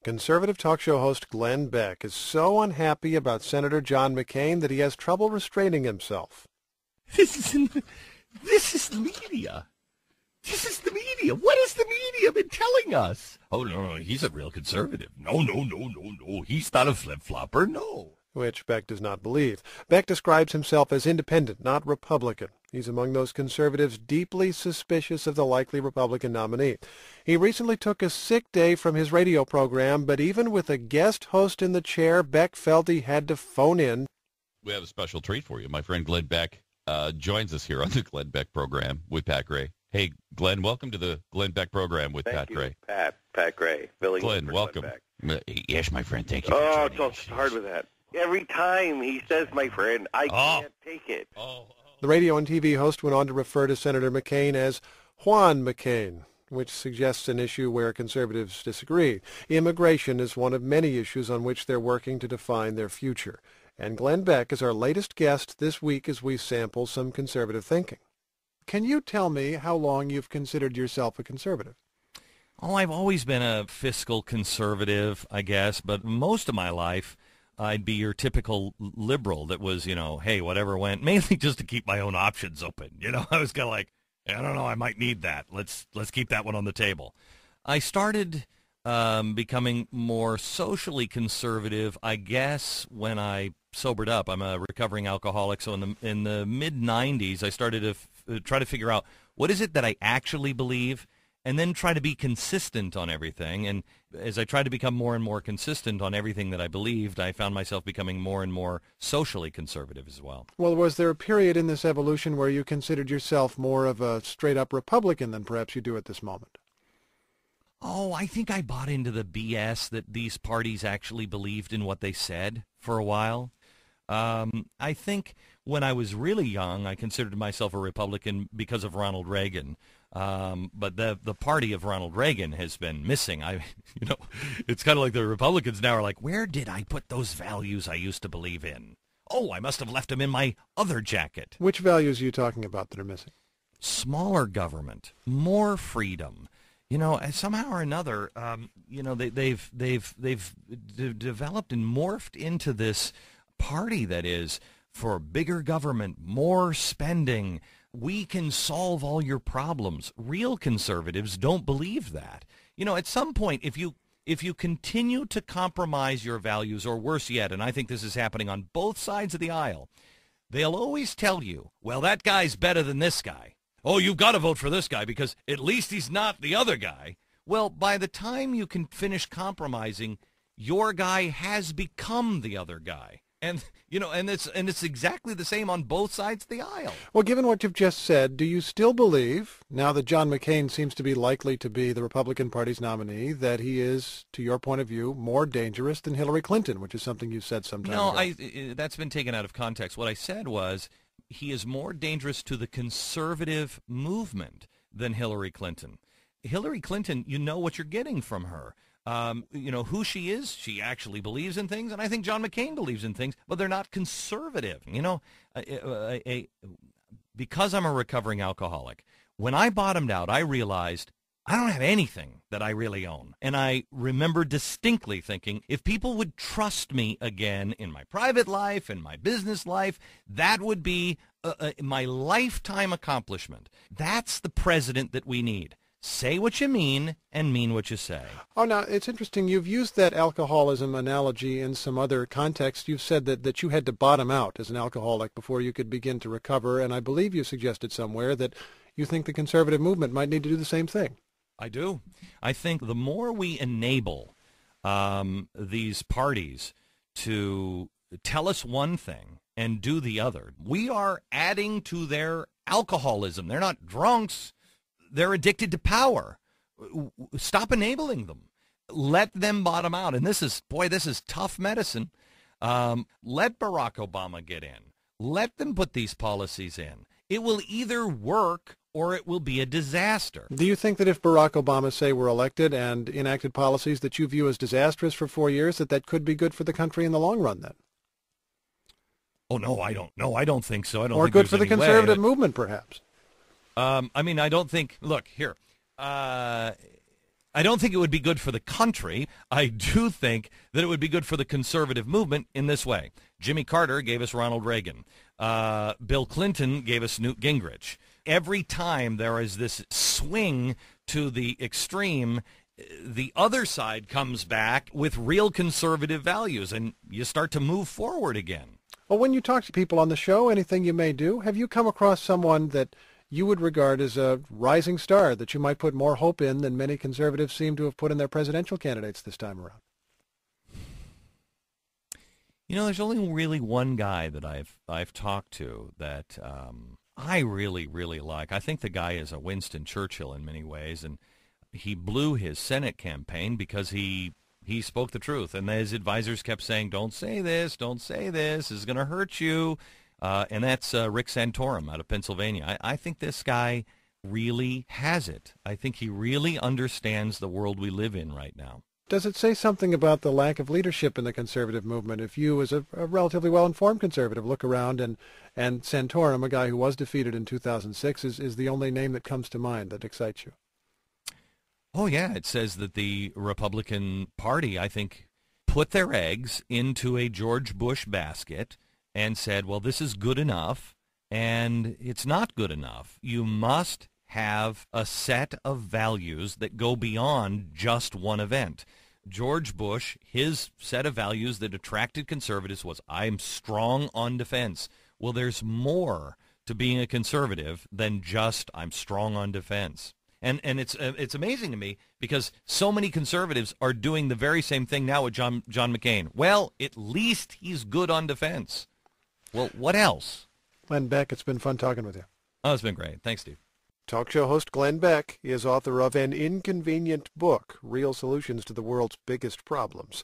Conservative talk show host Glenn Beck is so unhappy about Senator John McCain that he has trouble restraining himself. This is the media. This is the media. What has the media been telling us? Oh, no, he's a real conservative. No. He's not a flip-flopper, no. Which Beck does not believe. Beck describes himself as independent, not Republican. He's among those conservatives deeply suspicious of the likely Republican nominee. He recently took a sick day from his radio program, but even with a guest host in the chair, Beck felt he had to phone in. We have a special treat for you. My friend Glenn Beck joins us here on the Glenn Beck program with Pat Gray. Hey, Glenn, welcome to the Glenn Beck program with Pat Gray. Pat Gray. Glenn, welcome. Yes, my friend, thank you. Oh, don't start with that. Every time he says my friend, I can't take it. The radio and TV host went on to refer to Senator McCain as Juan McCain, which suggests an issue where conservatives disagree. Immigration is one of many issues on which they're working to define their future. And Glenn Beck is our latest guest this week as we sample some conservative thinking. Can you tell me how long you've considered yourself a conservative? Oh, I've always been a fiscal conservative, I guess, but most of my life I'd be your typical liberal that was, hey, whatever went, mainly just to keep my own options open. I was kind of like, I don't know, I might need that. Let's keep that one on the table. I started becoming more socially conservative, I guess, when I sobered up. I'm a recovering alcoholic, so in the mid-'90s, I started to try to figure out what is it that I actually believe, and then try to be consistent on everything. And as I tried to become more and more consistent on everything that I believed, I found myself becoming more and more socially conservative as well. Well, was there a period in this evolution where you considered yourself more of a straight-up Republican than perhaps you do at this moment? Oh, I think I bought into the BS that these parties actually believed in what they said for a while. I think when I was really young, I considered myself a Republican because of Ronald Reagan. But the party of Ronald Reagan has been missing. It's kind of like the Republicans now are like, where did I put those values I used to believe in? Oh, I must have left them in my other jacket. Which values are you talking about that are missing? Smaller government, more freedom. Somehow or another, they've developed and morphed into this party that is for bigger government, more spending. We can solve all your problems. Real conservatives don't believe that. At some point, if you continue to compromise your values, or worse yet, and I think this is happening on both sides of the aisle, they'll always tell you, well, that guy's better than this guy. Oh, you've got to vote for this guy because at least he's not the other guy. Well, by the time you can finish compromising, your guy has become the other guy. And it's exactly the same on both sides of the aisle. Well, given what you've just said, do you still believe, now that John McCain seems to be likely to be the Republican Party's nominee, that he is, to your point of view, more dangerous than Hillary Clinton, which is something you said some time ago? No, that's been taken out of context. What I said was he is more dangerous to the conservative movement than Hillary Clinton. Hillary Clinton, you know what you're getting from her. Who she is, she actually believes in things, and I think John McCain believes in things, but they're not conservative. Because I'm a recovering alcoholic, when I bottomed out, I realized I don't have anything that I really own. And I remember distinctly thinking, if people would trust me again in my private life, in my business life, that would be my lifetime accomplishment. That's the president that we need. Say what you mean and mean what you say. Oh, now, it's interesting. You've used that alcoholism analogy in some other context. You've said that you had to bottom out as an alcoholic before you could begin to recover, and I believe you suggested somewhere that you think the conservative movement might need to do the same thing. I do. I think the more we enable these parties to tell us one thing and do the other, we are adding to their alcoholism. They're not drunks. They're addicted to power. Stop enabling them. Let them bottom out. And this is tough medicine. Let Barack Obama get in. Let them put these policies in. It will either work or it will be a disaster. Do you think that if Barack Obama, say, were elected and enacted policies that you view as disastrous for 4 years, that could be good for the country in the long run then? Oh, no, I don't. No, I don't think so. I don't. Or think good for the any conservative movement, perhaps. I don't think, look, here, I I don't think it would be good for the country. I do think that it would be good for the conservative movement in this way. Jimmy Carter gave us Ronald Reagan. Bill Clinton gave us Newt Gingrich. Every time there is this swing to the extreme, the other side comes back with real conservative values, and you start to move forward again. Well, when you talk to people on the show, anything you may do, have you come across someone that you would regard as a rising star that you might put more hope in than many conservatives seem to have put in their presidential candidates this time around? You know, there's only really one guy that I've talked to that I really, really like. I think the guy is a Winston Churchill in many ways, and he blew his Senate campaign because he spoke the truth. And his advisors kept saying, don't say this, this is going to hurt you. And that's Rick Santorum out of Pennsylvania. I think this guy really has it. I think he really understands the world we live in right now. Does it say something about the lack of leadership in the conservative movement if you, as a relatively well-informed conservative, look around and Santorum, a guy who was defeated in 2006, is the only name that comes to mind that excites you? Oh, yeah. It says that the Republican Party, I think, put their eggs into a George Bush basket and said, well, this is good enough, and it's not good enough. You must have a set of values that go beyond just one event. George Bush, his set of values that attracted conservatives was, I'm strong on defense. Well, there's more to being a conservative than just I'm strong on defense. And it's amazing to me because so many conservatives are doing the very same thing now with John McCain. Well, at least he's good on defense. Well, what else? Glenn Beck, it's been fun talking with you. Oh, it's been great. Thanks, Steve. Talk show host Glenn Beck is author of An Inconvenient Book, Real Solutions to the World's Biggest Problems.